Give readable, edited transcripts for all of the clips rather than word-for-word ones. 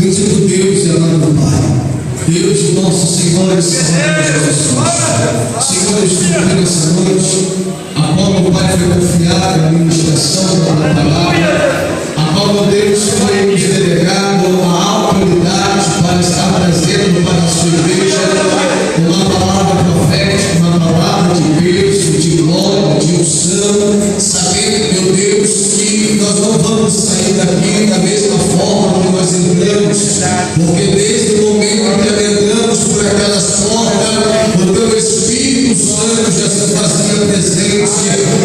Bendito Deus e amado Pai, Deus nosso Senhor e Salvador Jesus Cristo. Senhor, estou nessa noite, a qual meu Pai foi confiado a ministração da palavra, a qual, meu Deus, foi nos delegado a autoridade para estar trazendo para a sua igreja uma palavra profética, uma palavra de bênção, de glória, de unção, sabendo, meu Deus, que nós não vamos sair daqui da mesma forma que nós entramos, porque desde o momento em que entramos por aquelas portas, o teu Espírito Santo já se fazia presente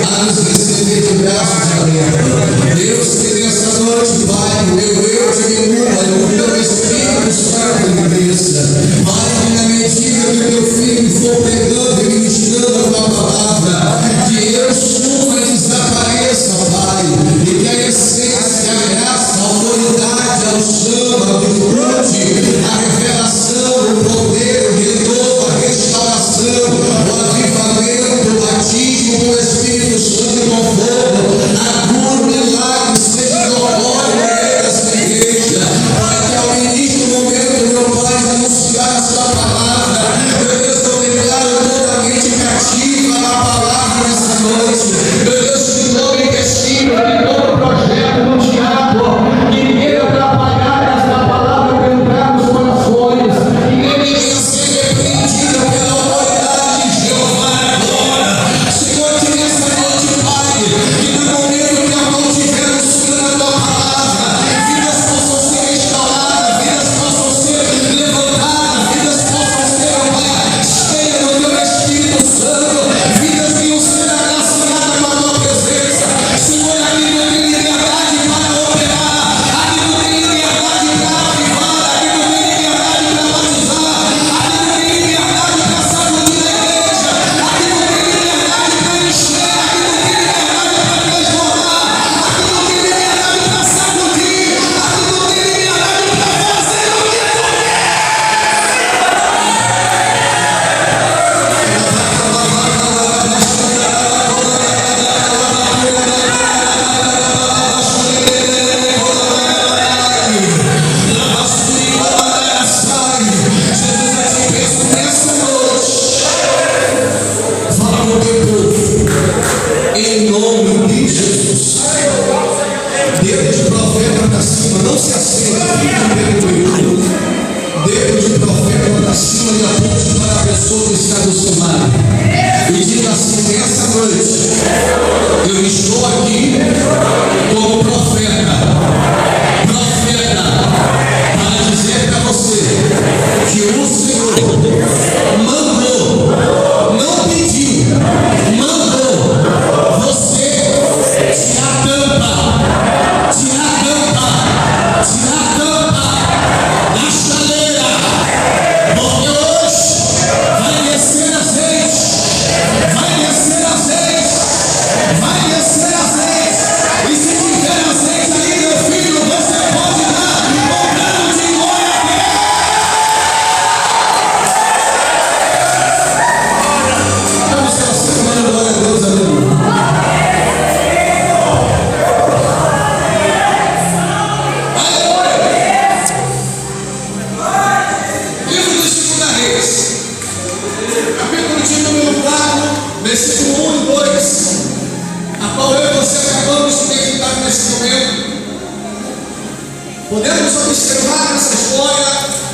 a nos receber de braços abertos. Deus, que nessa noite, Pai, o meu eu diminua e o teu Espírito Santo cresça. Pai, que na medida que o teu filho for pregando e ministrando a tua palavra, que eu suma e desapareça, Pai, e que a essência, a graça, a autoridade, a unção, a virtude, a revelação, o poder, o renovo, a restauração, o avivamento, o batismo do Espírito Santo e com fogo, a cura, o milagre, seja notório no meio dessa igreja, para que ao início do momento, meu Pai, de anunciar a sua palavra, meu Deus, eu declaro totalmente cativa a palavra nessa noite. Meu Deus, que todo intestino, que todo projeto do diabo, que queira atrapalhar esta palavra para entrar nos corações, que ele venha ser repreendido pela autoridade de Jeová agora. Senhor, que nessa noite, Pai, que no momento que a mão estiver ensinando a tua palavra, vidas possam ser restauradas, vidas possam ser levantadas, vidas possam ser, Pai, cheias do teu Espírito Santo, vidas venham ser agraciadas com a tua presença. Senhor, aqui não tem liberdade para operar, aqui não tem liberdade para avivar, aqui não tem liberdade para batizar, aqui não tem liberdade para sacudir a igreja, aqui não tem liberdade para encher, aqui não tem liberdade para transformar, aqui não tem liberdade para sacudir, aqui não tem liberdade para fazer o que tu fala no teu povo, em nome de Jesus. Dedo de profeta para cima, não se aceita, fica perdoado. Dedo de profeta para cima e aponte para a pessoa que está do seu lado. E diga assim: nessa noite, eu estou aqui como profeta, para dizer para você que o Senhor mandou, não pediu, mandou você se atampa na chaleira, porque hoje vai descer azeite, e se tiver azeite aí, meu filho, você pode dar um grande de glória a Deus. Vamos ser assim, mano, glória a Deus, aleluia. Livro de 2 Reis, capítulo de número 4, versículo 1 e 2, a qual eu e você acabamos de meditar nesse momento. Podemos observar nessa história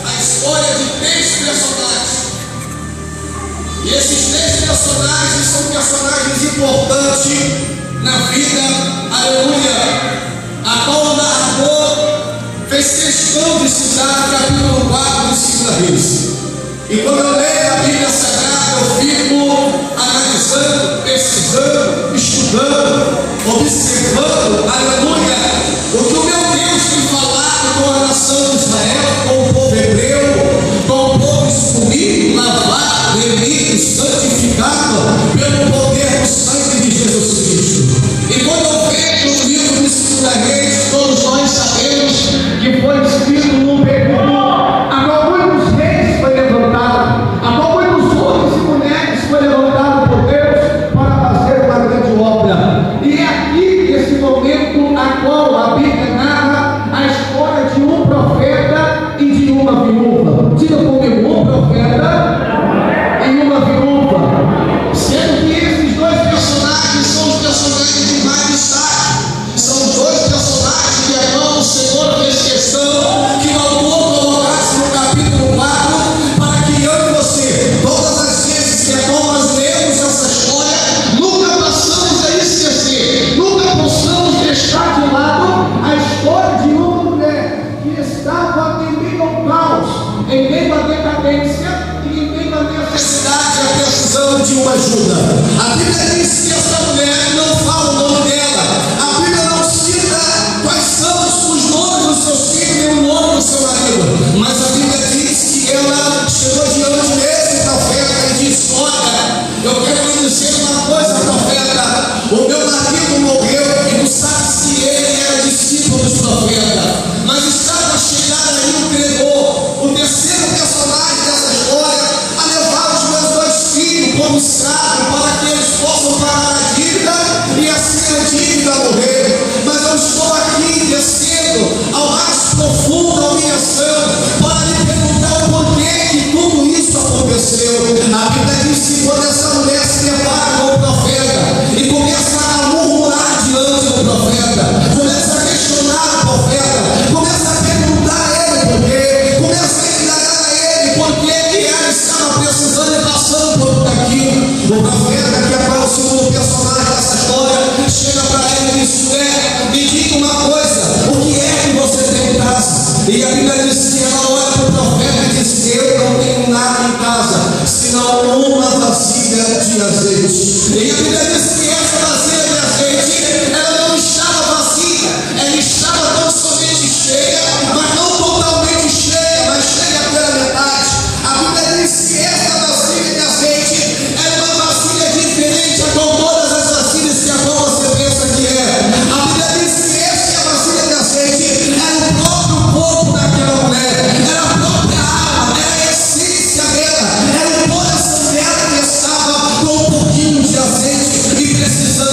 a história de 3 personagens. E esses 3 personagens são personagens importantes na vida, aleluia, a qual o narrador fez questão de citar no capítulo 4 de 2 Reis. E quando eu leio a Bíblia Sagrada, eu fico analisando, pesquisando, estudando, observando, aleluia, o que o meu Deus tem falado com a nação de Israel, com o povo hebreu, com o povo escolhido, lavado, remido, santificado pelo poder do sangue de Jesus Cristo. E quando eu vejo o livro de 2 Reis, todos nós sabemos que foi escrito num período a qual muitos reis foi levantado, a qual muitos homens e mulheres foi levantado por Deus para fazer uma grande obra. E é aqui, nesse momento, a qual a Bíblia narra a história de um profeta de uma ajuda. A Bíblia diz que essa mulher não fala o nome dela. A Bíblia não cita quais são os nomes dos seus filhos, nem o nome do seu marido. Mas a Bíblia diz que ela chegou diante desse profeta e disse: olha, eu quero lhe dizer uma coisa, profeta. O meu marido morreu e não sabe se ele era discípulo dos profetas. Mas estava a chegar aí o credor, o terceiro personagem dessa história, a levar os meus dois filhos como escravos para que eles possam pagar a dívida e assim a dívida morrer. Mas eu estou aqui descendo ao mais profundo da humilhação para lhe perguntar o porquê que tudo isso aconteceu. A Bíblia diz que quando essa mulher se depara com o profeta e começa a murmurar diante do profeta, começa a questionar o profeta, começa a perguntar a ele por quê, começa a indagar a ele por que ela estava precisando e passando por tudo aquilo. O profeta, que é o segundo personagem dessa história, chega para ele e diz: me diga uma coisa, o que é que você tem em casa? E a Bíblia diz que ela olha para o profeta e diz: eu não tenho nada em casa, senão uma vasilha de azeite. E a Bíblia diz que essa vasilha de azeite, ela não estava vazia, ela estava tão somente cheia, mas não totalmente cheia, mas cheia pela metade. A Bíblia diz que essa vasilha de azeite era uma vasilha diferente a com todas as vasilhas que a qual você pensa que é. A Bíblia diz que essa vasilha de azeite era o próprio corpo daquela mulher, era a própria alma, era a essência dela, era o coração dela que estava com um pouquinho de azeite e precisando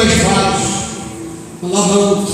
mais vários. Labão,